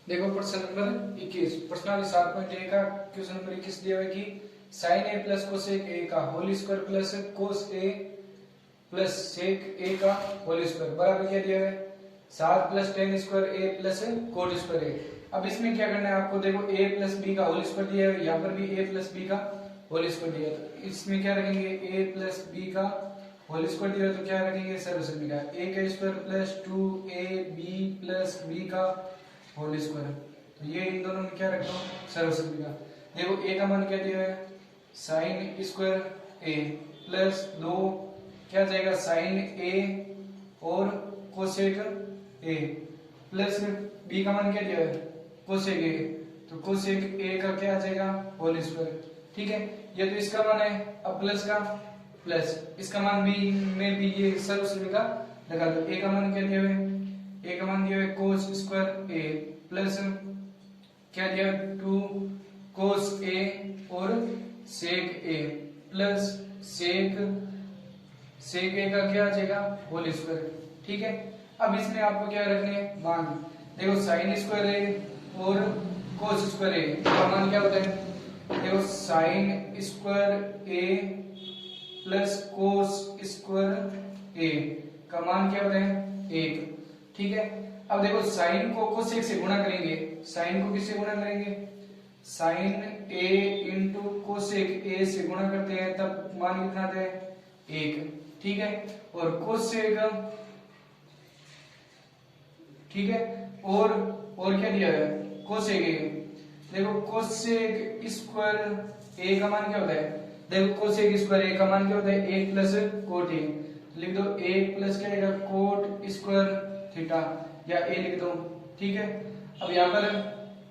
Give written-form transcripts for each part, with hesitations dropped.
देखो प्रश्न नंबर 21, प्रश्नावली 7.1 का क्वेश्चन नंबर 21 दिया हुआ है कि sine A plus cosec A का whole square plus cos A plus sec A का होल स्क्वायर बराबर क्या दिया हुआ है 7 plus tan square A plus cot square A. अब इसमें क्या करना है आपको, देखो a प्लस बी का होल स्क्वायर दिया है, यहाँ पर भी a प्लस बी का होल स्क्वायर दिया है, तो इसमें क्या रखेंगे a प्लस बी का होल स्क्वायर दिया है तो क्या रखेंगे सर्वसम्मी का a का square plus 2ab plus b का होल स्क्वायर। तो ये इन दोनों में क्या रख दो सर्वसम्मी का। देखो a का मान क्या दिया है साइन स्क्वायर a प्लस 2 क्या जाएगा साइन a और कोसेक a प्लस b का मान क्या दिया है कोसेक a, तो कोसेक a का क्या आ जाएगा होल स्क्वायर। ठीक है, ये तो इसका मान है, अब प्लस का प्लस इसका मान b में भी ये सर्वसम्मी का लगा दो। a का मान क्या दिया है a का मान दिया है कोस स्क्वायर a प्लस क्या दिया 2 कोस a और सेक a प्लस सेक a का क्या आ जाएगा होल स्क्वायर। ठीक है, अब इसमें आपको क्या रखने मान, देखो साइन स्क्वायर a और कोस स्क्वायर a का मान क्या होता है, देखो sine square a plus cos square a का मान क्या होता है 1। ठीक है, अब देखो साइन को कोसेक से गुणा करेंगे, साइन को किससे गुणा करेंगे sine a into cosec a से गुणा करते हैं तब मान कितना आता है 1। ठीक है, और कोसेक ठीक है और क्या दिया है कोसेक a, देखो कोसेक स्क्वायर a का मान क्या होता है, देखो कोसेक स्क्वायर a का मान क्या होता है 1 प्लस कोट a, लिख दो 1 प्लस क्या आएगा कोट स्क्वायर थीटा या a लिख दो। ठीक है, अब यहाँ पर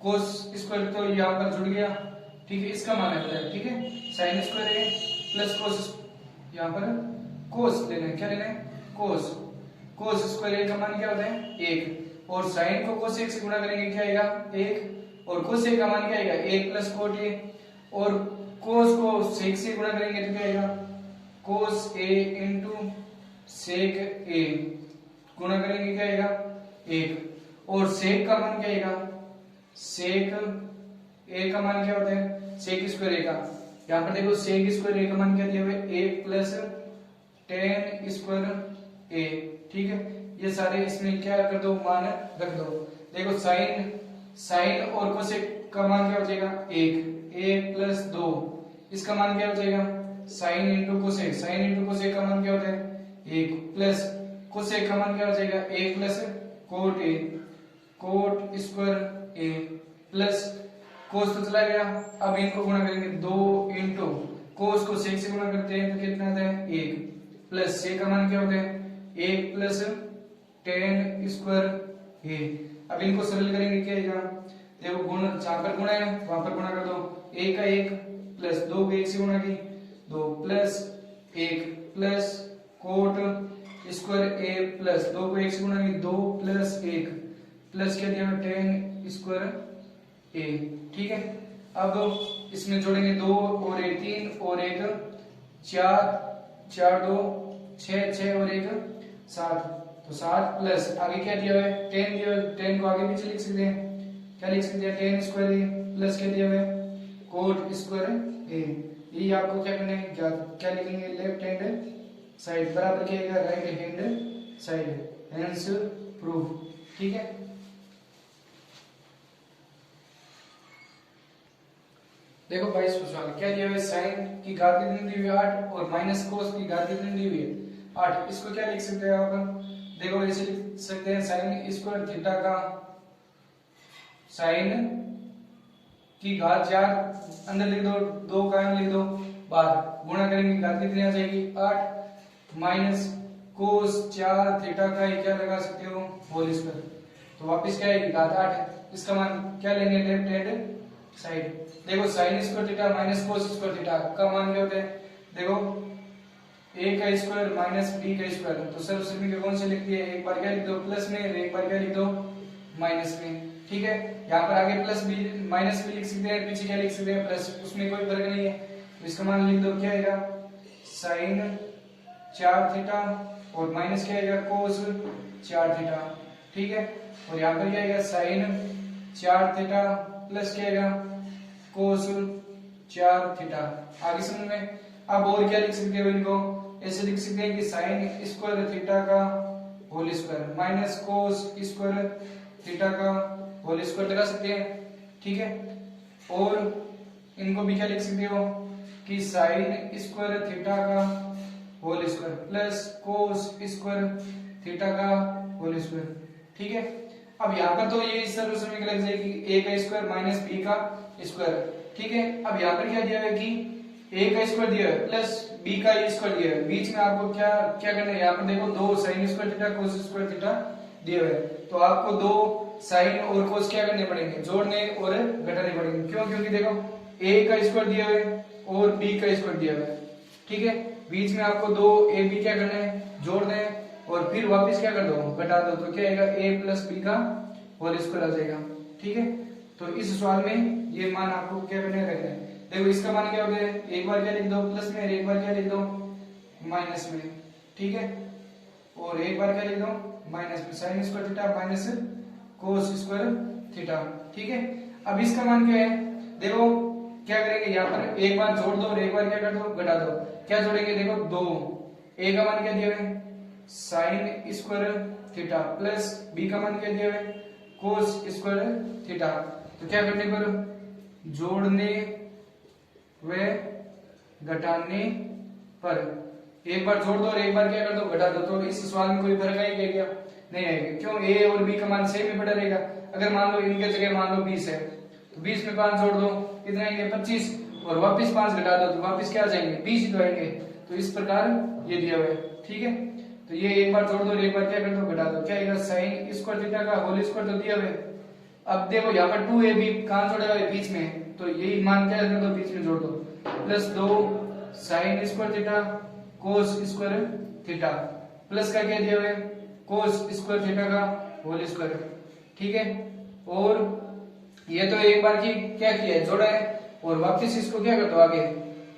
कोस स्क्वायर तो यहाँ पर जुड़ गया। ठीक है, इसका मान है ठीक है sine square a plus cos, यहाँ पर कोस लेना है, क्या लेना है कोस, कोस स्क्वायर a का मान क्या होता है 1 और साइन को कोसेक से गुणा करेंगे क्या आएगा 1 और कोसेक का मान क्या आएगा 1 प्लस कोट a और कोस को सेक से गुणा करेंगे तो क्या आएगा कोस a इंटू सेक a गुणा करेंगे क्या आएगा 1 और सेक का मान क्या आएगा सेक a का मान क्या होता है सेक स्क्वायर a का, यहाँ पर देखो सेक स्क्वायर a का मान क्या दिया हुआ है 1 प्लस टेन स्क्वायर a। ठीक है, ये सारे इसमें क्या कर दो मान रख दो। देखो साइन और कोसेक का मान क्या हो जाएगा 1 प्लस 2, इसका मान क्या हो जाएगा sine into cosec, sine into cosec का मान क्या होता है 1 प्लस कोसेक का मान क्या हो जाएगा 1 plus coat a, coat square a plus cos तो चला गया, अब इनको गुणा करेंगे 2 इंटू कोस को सेक से गुणा करते हैं तो कितना आता है 1 प्लस सेक का मान क्या होता है 1 प्लस टेन स्क्वायर a। अब इनको सरल करेंगे क्या आएगा, देखो गुण जहां पर गुणा है वहां पर गुणा कर दो, a का 1 प्लस 2 को 1 से गुणा की 2 plus 1 plus cot square a plus 2 को 1 से गुणा की 2 प्लस 1 प्लस क्या दिया टेन स्क्वायर a। ठीक है, अब इसमें जोड़ेंगे 2 और 1 3 और 1 4 4 2 6 6 और 1 7, तो 7 प्लस आगे क्या दिया हुआ है 10 दिया हुआ है, 10 को आगे पीछे लिख सकते हैं, क्या लिख सकते हैं टेन स्क्वायर a प्लस क्या दिया हुआ है कोट स्क्वायर a। ये आपको क्या करना है क्या लिखेंगे लेफ्ट हैंड साइड बराबर क्या आएगा right hand side, hence proof. ठीक है, देखो 22 सवाल क्या दिया हुआ है साइन की घात कितनी दी हुई है 8 और माइनस कोस की घात कितनी दी हुई है 8। इसको क्या लिख सकते हैं आप, देखो ऐसे लिख सकते हैं साइन स्क्वायर थीटा का साइन की घात 4 अंदर लिख दो 2 का लिख दो बाहर, गुणा करेंगे घात कितनी आ जाएगी 8 माइनस कोस 4 थीटा का क्या लगा सकते हो होल स्क्वायर, तो वापस क्या आएगी घात 8, इसका मान क्या लेंगे लेफ्ट हैंड साइड। देखो sign square theta minus cos square theta का मान क्या होता है, देखो a का स्क्वायर माइनस b का स्क्वायर, तो सर्वसम्मी के कौन से लिख दिए, एक बार क्या लिख दो प्लस में और एक बार क्या लिख दो माइनस में। ठीक है, यहाँ पर आगे प्लस बी माइनस भी लिख सकते हैं, पीछे क्या लिख सकते हैं प्लस, उसमें कोई फर्क नहीं है, तो इसका मान लिख दो क्या आएगा साइन 4 थीटा और माइनस क्या आएगा कोस 4 थीटा। ठीक है, और यहाँ पर क्या आएगा साइन 4 थीटा प्लस क्या आएगा कोस 4 थीटा। आगे समझ में। अब और क्या लिख सकते हो इनको, ऐसे लिख सकते हैं कि साइन स्क्वायर थीटा का whole square minus cos square theta का होल स्क्वायर लगा सकते हैं, ठीक है। और इनको भी क्या लिख सकते हो कि साइन स्क्वायर थीटा का whole square plus cos square theta का होल स्क्वायर, ठीक है। अब यहाँ पर तो ये सर्वसमीकरण लग जाएगी a का स्क्वायर माइनस b का स्क्वायर, ठीक है। अब यहाँ पर क्या दिया है कि a का स्क्वायर दिया है प्लस b का स्क्वायर दिया है, बीच में आपको क्या क्या करना है, यहाँ पर देखो दो sign square theta cos square theta दिए हुए, तो आपको दो साइन और कोस क्या करने पड़ेंगे, जोड़ने और घटाने पड़ेंगे। क्यों? क्योंकि देखो a का स्क्वायर दिया हुआ है और b का स्क्वायर दिया हुआ है, ठीक है। बीच में आपको दो a b क्या करना है, जोड़ना है और फिर वापस क्या कर दो, घटा दो, तो क्या आएगा a प्लस b का होल स्क्वायर आ जाएगा, ठीक है। तो इस सवाल में ये मान आपको क्या करना है, रखना है। देखो इसका मान क्या हो गया, एक बार क्या लिख दो प्लस में, एक बार क्या लिख दो माइनस में, ठीक है। और एक बार क्या लिख दो माइनस में, sign square theta minus cos square theta, ठीक है। अब इसका मान क्या है, देखो क्या करेंगे, यहाँ पर एक बार जोड़ दो और एक बार क्या कर दो, घटा दो। क्या जोड़ेंगे, देखो दो, a का मान क्या दिया है sine square theta plus b का मान क्या दिया है कोस स्क्वायर थीटा। तो क्या करने पर, जोड़ने व घटाने पर एक बार जोड़ दो और एक बार क्या कर दो, घटा दो। तो इस सवाल में कोई फर्क आएगा क्या, नहीं आएगा। क्यों, a और b का मान सेम ही पड़ा रहेगा। अगर मान लो इनके जगह मान लो 20 है तो 20 में 5 जोड़ दो, कितना आएंगे 25, और वापस 5 घटा दो तो वापस क्या आ जाएंगे 20 ही तो आएंगे। तो इस प्रकार ये दिया हुआ है, ठीक है। तो ये एक बार जोड़ दो और एक बार क्या कर दो, घटा दो। क्या आएगा साइन स्क्वायर थीटा का होल स्क्वायर तो दिया हुआ है। अब देखो यहाँ पर 2ab कहां जोड़ा हुआ है, बीच में, तो यही मान क्या कर दो, बीच में जोड़ दो, plus 2 sign square theta cos square theta plus का क्या दिया हुआ है कोस स्क्वायर थीटा का होल स्क्वायर, ठीक है। और ये तो एक बार की क्या किया है, जोड़ा है, और वापस इसको क्या कर दो, आगे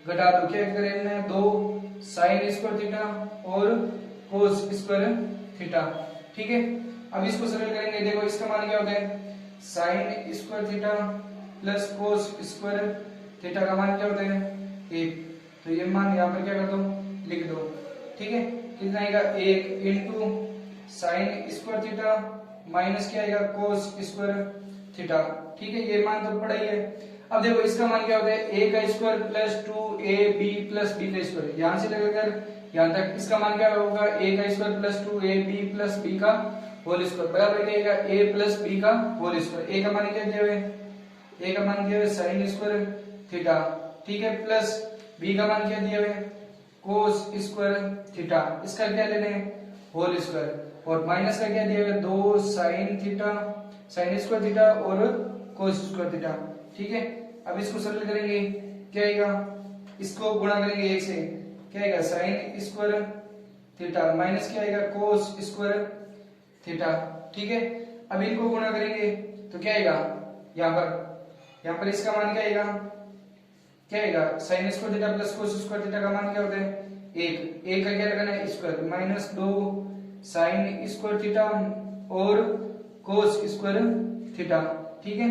घटा दो। क्या करेंगे, 2 साइन स्क्वायर थीटा और कोस स्क्वायर थीटा, ठीक है। अब इसको सरल करेंगे, देखो इसका मान क्या होता है sine square theta plus cos square theta का मान क्या होता है 1। तो ये मान यहाँ पर क्या कर दो, लिख दो, ठीक है। कितना आएगा 1 into sine square theta minus क्या आएगा कोस स्क्वायर थीटा, ठीक है। ये मान तो पड़ा ही है। अब देखो इसका मान क्या होता है a का square plus 2ab plus b का स्क्वायर, यहां से लेकर यहां तक इसका मान क्या होगा a का square plus 2ab plus b का होल स्क्वायर बराबर क्या आएगा a प्लस b का होल स्क्वायर। a का मान क्या दिया हुआ है, a का मान दिया हुआ है साइन स्क्वायर थीटा, ठीक है, प्लस b का मान क्या दिया हुआ है कोस स्क्वायर थीटा, इसका क्या लेना है होल स्क्वायर, और माइनस का क्या दिया हुआ है 2 sine theta sine square theta और कोस स्क्वायर थीटा, ठीक है। अब इसको सरल करेंगे, क्या आएगा, इसको गुणा करेंगे 1 से, क्या आएगा साइन स्क्वायर थीटा माइनस क्या आएगा कोस स्क्वायर थीटा, ठीक है। अब इनको गुणा करेंगे तो क्या आएगा, यहाँ पर इसका मान क्या आएगा, क्या आएगा sign square theta plus cos square theta का मान क्या होता है 1, 1 का क्या लगाना है square, minus 2 sign square theta और कोस स्क्वायर थीटा, ठीक है।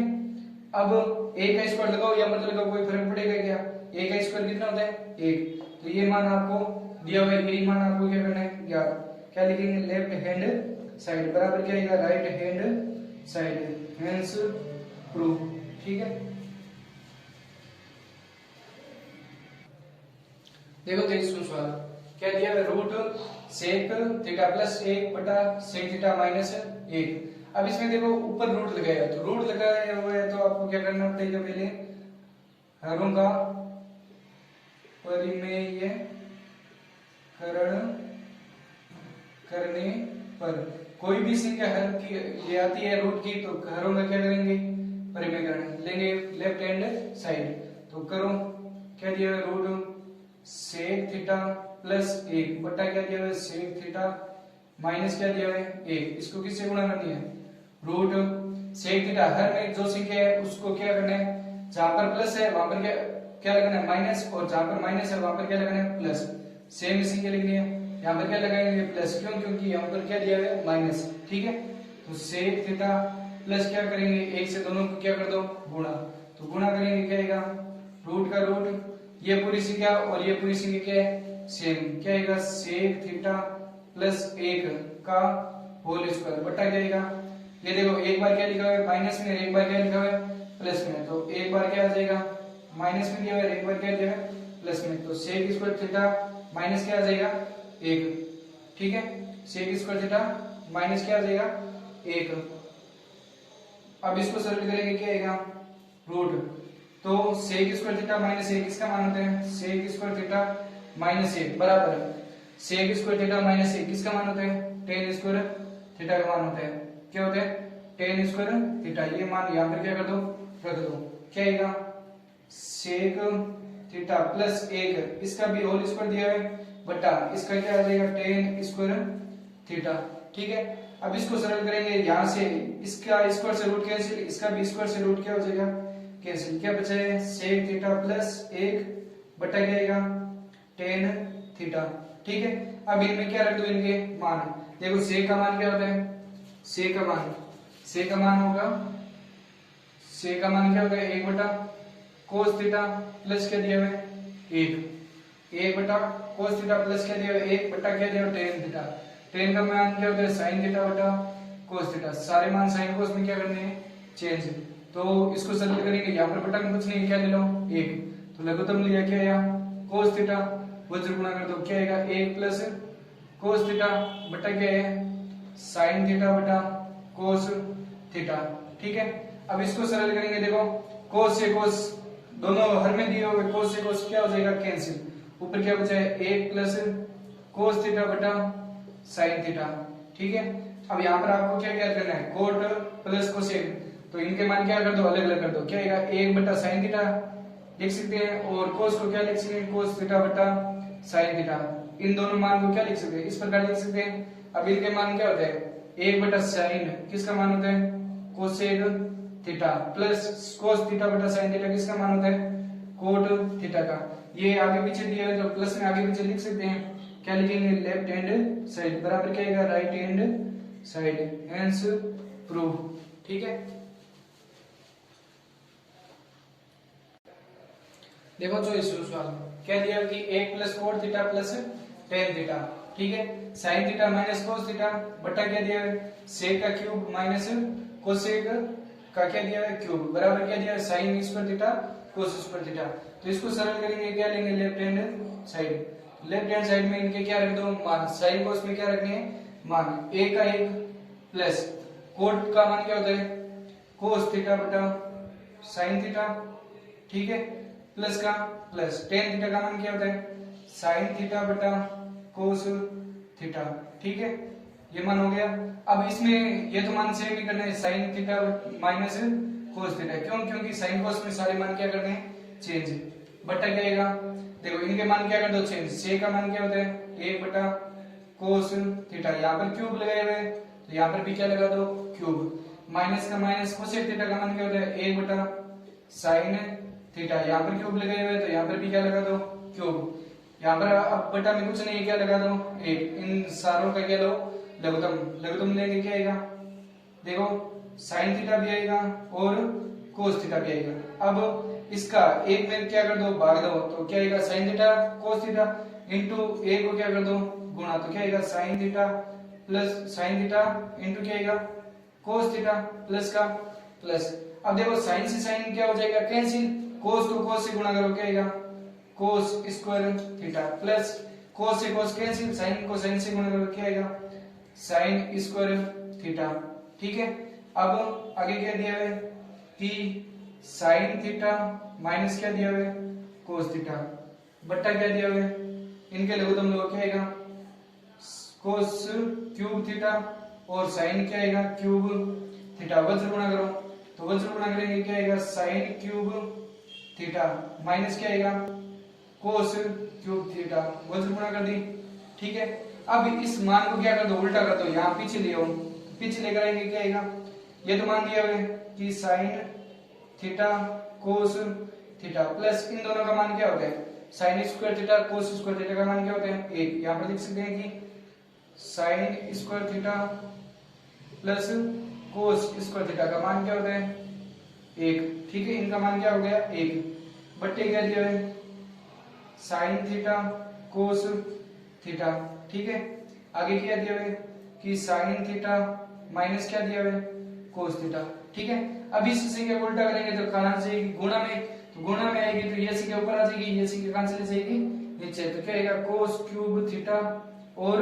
अब a का स्क्वायर लगाओ या मत लगाओ कोई फर्क पड़ेगा क्या, a का स्क्वायर कितना होता है 1। तो ये मान आपको दिया हुआ है, यही मान आपको क्या करना है यार, क्या लिखेंगे लेफ्ट हैंड साइड बराबर क्या आएगा right hand side, hence proof, ठीक है। देखो 23वां सवाल क्या दिया है, रूट सेक थीटा प्लस 1 बटा सेक थीटा माइनस 1। अब इसमें देखो ऊपर रूट लगाया, तो रूट लगाया हुआ है तो आपको क्या करना पड़ेगा, पहले हरों का परिमेय करण करने पर कोई भी संख्या हर की ये आती है रूट की, तो हरों का क्या करेंगे परिमेयकरण लेंगे लेफ्ट हैंड साइड। तो करो क्या दिया है रूट सेक थीटा प्लस 1 बटा क्या दिया है सेक थीटा माइनस क्या दिया है 1। इसको किससे गुणा करनी है, रूट सेक थीटा, हर में जो संख्या है उसको क्या करना है, जहां पर प्लस है वहां पर क्या क्या लगाना है माइनस, और जहां पर माइनस है वहां पर क्या लगाना है प्लस। सेम संख्या लिखनी है, यहाँ पर क्या लगाएंगे प्लस, क्यों, क्योंकि यहाँ पर क्या दिया है माइनस, ठीक है। तो सेक थीटा प्लस क्या करेंगे, एक से दोनों को क्या कर दो, गुणा। तो गुणा करेंगे क्या आएगा, रूट का रूट, ये पूरी संख्या और ये पूरी संख्या क्या है, सेम, क्या आएगा, सेक थीटा प्लस 1 का होल स्क्वायर बटा क्या आएगा, ये देखो एक बार क्या लिखा हुआ है माइनस में, एक बार क्या लिखा हुआ है प्लस में, तो एक बार क्या आ जाएगा माइनस में दिया हुआ है, एक बार क्या दिया है प्लस में, तो सेक स्क्वायर थीटा माइनस क्या आ जाएगा 1, ठीक है, सेक स्क्वायर थीटा माइनस क्या आ जाएगा 1। अब इसको सरल करेंगे क्या आएगा, रूट, तो सेक स्क्वायर थीटा माइनस 1 किसका मान होता है, सेक स्क्वायर थीटा माइनस 1 बराबर सेक स्क्वायर थीटा माइनस 1 किसका मान होता है, टेन स्क्वायर थीटा का मान होता है, क्या होता है, टेन स्क्वायर थीटा, ये मान यहां पर क्या कर दो, रख दो, क्या आएगा, सेक थीटा प्लस 1 इसका भी होल स्क्वायर दिया है बटा इसका क्या आ जाएगा टेन स्क्वायर थीटा, ठीक है। अब इसको सरल करेंगे, यहां से इसका स्क्वायर से रूट कैंसिल, इसका भी स्क्वायर से रूट क्या हो जाएगा कैंसिल, क्या बचा है सेक थीटा प्लस 1 बटा क्या आएगा टेन थीटा, ठीक है। अब इनमें क्या रख दो, इनके मान, देखो सेक का मान क्या होता है, सेक का मान, सेक का मान होगा, सेक का मान क्या होगा 1 बटा कोस थीटा प्लस क्या दिया हुआ है 1 बटा कोस थीटा प्लस क्या दिया हुआ है 1 बटा क्या दिया हुआ है टेन थीटा, टेन का मान क्या होता है साइन थीटा बटा कोस थीटा, सारे मान साइन कोस में क्या करने हैं चेंज, तो इसको सरल करेंगे, यहाँ पर बटा में कुछ नहीं, क्या ले लो 1, तो लघुत्तम लिया क्या यहाँ कोस थीटा, वज्र गुणा कर दो क्या आएगा 1 प्लस कोस थीटा बटा क्या है साइन थीटा बटा कोस थीटा, ठीक है। अब इसको सरल करेंगे, देखो कोस से कोस दोनों हर में दिए हुए, कोस से कोस क्या हो जाएगा कैंसिल, ऊपर क्या बचा है 1 प्लस कोस थीटा बटा साइन थीटा, ठीक है। अब यहाँ पर आपको क्या क्या करना है, कोट प्लस कोसेक, तो इनके मान क्या कर दो अलग अलग कर दो, क्या आएगा 1 बटा साइन थीटा लिख सकते हैं, और कोस को क्या लिख सकते हैं कोस थीटा बटा साइन थीटा, इन दोनों मान को क्या लिख सकते हैं इस प्रकार लिख सकते हैं। अब इनके मान क्या होता है 1 बटा साइन किसका मान होता है cosec theta plus cos theta बटा साइन थीटा किसका मान होता है कोट थीटा का, ये आगे पीछे दिया है तो प्लस में आगे पीछे लिख सकते हैं, क्या लिखेंगे लेफ्ट हैंड साइड बराबर क्या आएगा right hand side, hence prove, ठीक है। देखो जो इस सवाल क्या दिया कि 1 plus cot theta plus tan theta, ठीक है, sine theta minus cos theta बटा क्या दिया है सेक का क्यूब माइनस कोसेक का क्या दिया है क्यूब बराबर क्या दिया है sine square theta cos square theta, तो इसको सरल करेंगे क्या लेंगे left hand side, left hand side में इनके क्या रख दो मान, साइन कोस में क्या रखने हैं मान, 1 का 1 प्लस कोट का मान क्या होता है कोस थीटा बटा साइन थीटा, ठीक है, प्लस का प्लस टेन थीटा का मान क्या होता है साइन थीटा बटा कोस थीटा, ठीक है, ये मान हो गया। अब इसमें ये तो मान सेम ही करना है sine theta minus cos theta, क्यों, क्योंकि साइन कोस में सारे मान क्या करने हैं चेंज, बटा क्या आएगा, देखो इनके मान क्या कर दो चेंज, से का मान क्या होता है 1 बटा कोस थीटा, यहाँ पर क्यूब लगाए हुए तो यहाँ पर भी क्या लगा दो क्यूब, माइनस का माइनस कोसेक थीटा का मान क्या होता है 1 बटा साइन थीटा, यहाँ पर क्यूब लगाए हुए तो यहाँ पर भी क्या लगा दो क्यूब, यहाँ पर अब बटा में कुछ नहीं क्या लगा दो 1, इन सारों का क्या लो लघुत्तम, लघुत्तम लेंगे क्या आएगा, देखो साइन थीटा भी आएगा और कोस थीटा भी आएगा। अब इसका एक में क्या कर दो भाग दो, तो क्या आएगा sign theta cos theta into एक को क्या कर दो गुणा, तो क्या आएगा sine theta plus sine theta into क्या आएगा कोस थीटा प्लस का प्लस, अब देखो साइन से साइन क्या हो जाएगा कैंसिल, कोस को कोस से गुणा करो क्या आएगा कोस स्क्वायर थीटा प्लस कोस से कोस कैंसिल, साइन को साइन से गुणा करो क्या आएगा साइन स्क्वायर थीटा, ठीक है। अब आगे क्या दिया है कि साइन थीटा माइनस क्या दिया हुआ है कोस थीटा बट्टा क्या दिया हुआ है, इनके लघुत्तम लो क्या आएगा कोस क्यूब थीटा और साइन क्या आएगा क्यूब थीटा, वज्र गुणा करो तो वज्र गुणा करेंगे क्या आएगा साइन क्यूब थीटा माइनस क्या आएगा कोस क्यूब थीटा, वज्र गुणा कर दी, ठीक है। अब इस मान को क्या कर दो उल्टा कर दो, यहाँ पीछे ले आओ, पीछे लेकर आएंगे क्या आएगा, ये तो मान दिया हुआ है कि sine theta cos theta plus इन दोनों का मान क्या होता है sine square theta cos square theta का मान क्या होता है 1, यहाँ पर लिख सकते हैं कि sine square theta plus cos square theta का मान क्या होता है 1, ठीक है। इनका मान क्या हो गया 1 बट्टे क्या दिया है साइन थीटा कोस थीटा, ठीक है। आगे क्या दिया है कि साइन थीटा माइनस क्या दिया है कोस थीटा, ठीक है। अब इस संख्या को उल्टा करेंगे तो कहां से गुणा में, तो गुणा में आएगी तो ये संख्या ऊपर आ जाएगी, ये संख्या कहां चली जाएगी नीचे, तो क्या आएगा कोस क्यूब थीटा और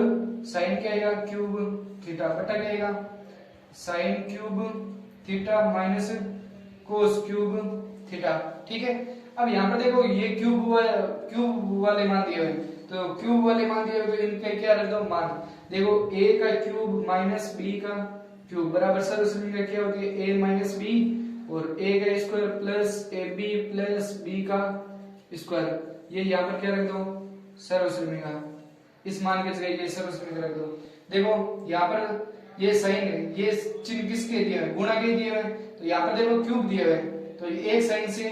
साइन क्या आएगा क्यूब थीटा बटा क्या आएगा sine cube theta minus cos cube theta, ठीक है। अब यहाँ पर देखो ये क्यूब वाले मान दिए हुए, तो क्यूब वाले मान दिए हुए तो इनके क्या रख दो मान, देखो a का क्यूब माइनस b का क्यूब बराबर सर्वसम्मिका क्या होती है a माइनस b और a का square plus ab plus b का स्क्वायर, ये यहाँ पर क्या रख दो सर्वसम्मिका, इस मान के जगह ये सर्वसम्मिका रख दो। देखो यहाँ पर ये साइन है, ये चिन्ह किसके दिए हुए गुणा के दिए हुए, तो यहाँ पर देखो क्यूब दिए हुए, तो एक साइन से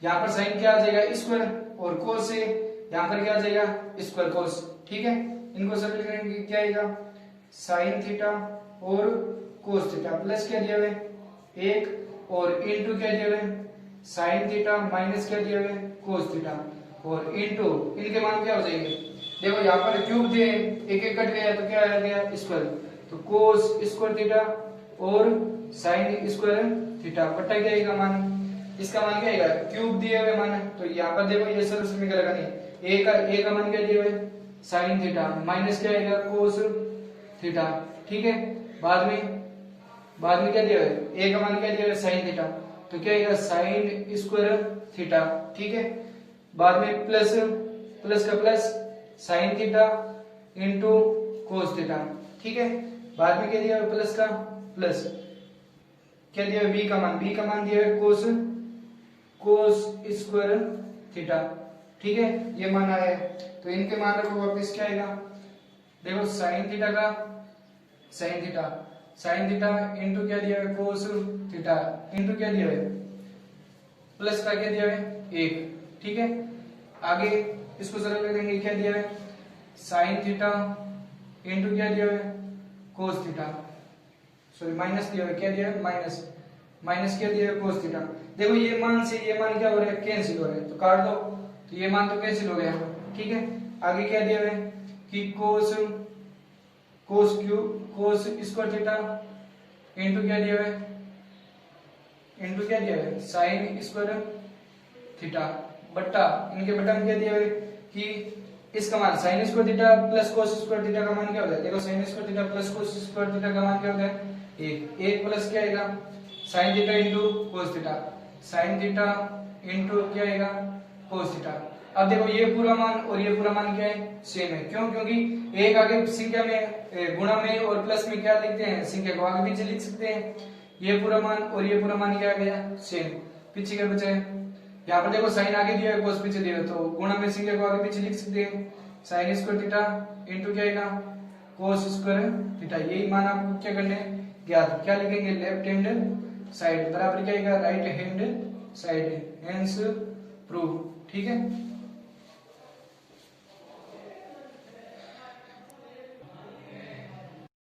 यहाँ पर साइन क्या आ जाएगा स्क्वायर और कोस से यहाँ पर क्या आ जाएगा स्क्वायर कोस, ठीक है। इनको सरल करेंगे क्या आएगा साइन थीटा और कोस थीटा प्लस क्या दिया हुआ है 1 और इनटू क्या दिया हुआ है साइन थीटा माइनस क्या दिया हुआ है कोस थीटा और इनटू इनके मान क्या हो जाएंगे, देखो यहाँ पर क्यूब थे एक एक कट गया तो क्या आ गया स्क्वायर, तो कोस स्क्वायर थीटा और साइन स्क्वायर थीटा बटा क्या आएगा मान, इसका मान क्या आएगा क्यूब दिए हुए मान, तो यहाँ पर देखो ये सर्वसम्मिका लगानी a का मान क्या दिया हुआ है साइन थीटा माइनस क्या आएगा कोस थीटा, ठीक है। बाद में क्या दिया है a का मान क्या दिया है साइन थीटा, तो क्या आएगा साइन स्क्वायर थीटा, ठीक है। बाद में प्लस का plus sine theta into cos theta, ठीक है। बाद में क्या दिया है प्लस का प्लस क्या दिया है b का मान दिया है कोस स्क्वायर थीटा, ठीक है। ये मान आया है तो इनके मान रखो वापस क्या आएगा, देखो साइन थीटा इंटू क्या दिया है कोस थीटा इंटू क्या दिया है प्लस का क्या दिया है 1, ठीक है। आगे इसको सरल करेंगे क्या दिया है साइन थीटा इंटू क्या दिया है कोस थीटा, सॉरी माइनस दिया है क्या दिया है माइनस क्या दिया है कोस थीटा। देखो ये मान से ये मान क्या हो रहा है कैंसिल हो रहा है तो काट दो, तो ये मान तो कैंसिल हो गया, ठीक है। आगे क्या दिया है कि कोस स्क्वायर थीटा इंटू क्या दिया है साइन स्क्वायर थीटा बट्टा इनके बट्टा में क्या दिया है कि इसका मान sign square theta plus cos square theta का मान क्या होता है, देखो sign square theta plus cos square theta का मान क्या होता है 1 प्लस क्या आएगा sine theta into cos theta, sine theta into क्या आएगा कोस थीटा। अब देखो ये पूरा मान और ये पूरा मान क्या है सेम है, क्यों क्योंकि एक आगे संख्या में गुणा में और प्लस में क्या लिखते हैं संख्या को आगे पीछे लिख सकते हैं, ये पूरा मान और ये पूरा मान क्या आ गया सेम, पीछे क्या बचा है यहाँ पर देखो साइन आगे दिया है कोस पीछे दिया है, तो गुणा में संख्या को आगे पीछे लिख सकते हैं साइन स्क्वायर थीटा इंटू क्या आएगा कोस स्क्वायर थीटा। यही मान आपको क्या करने ज्ञात, क्या लिखेंगे लेफ्ट हैंड साइड बराबर क्या आएगा right hand side, hence prove, ठीक है।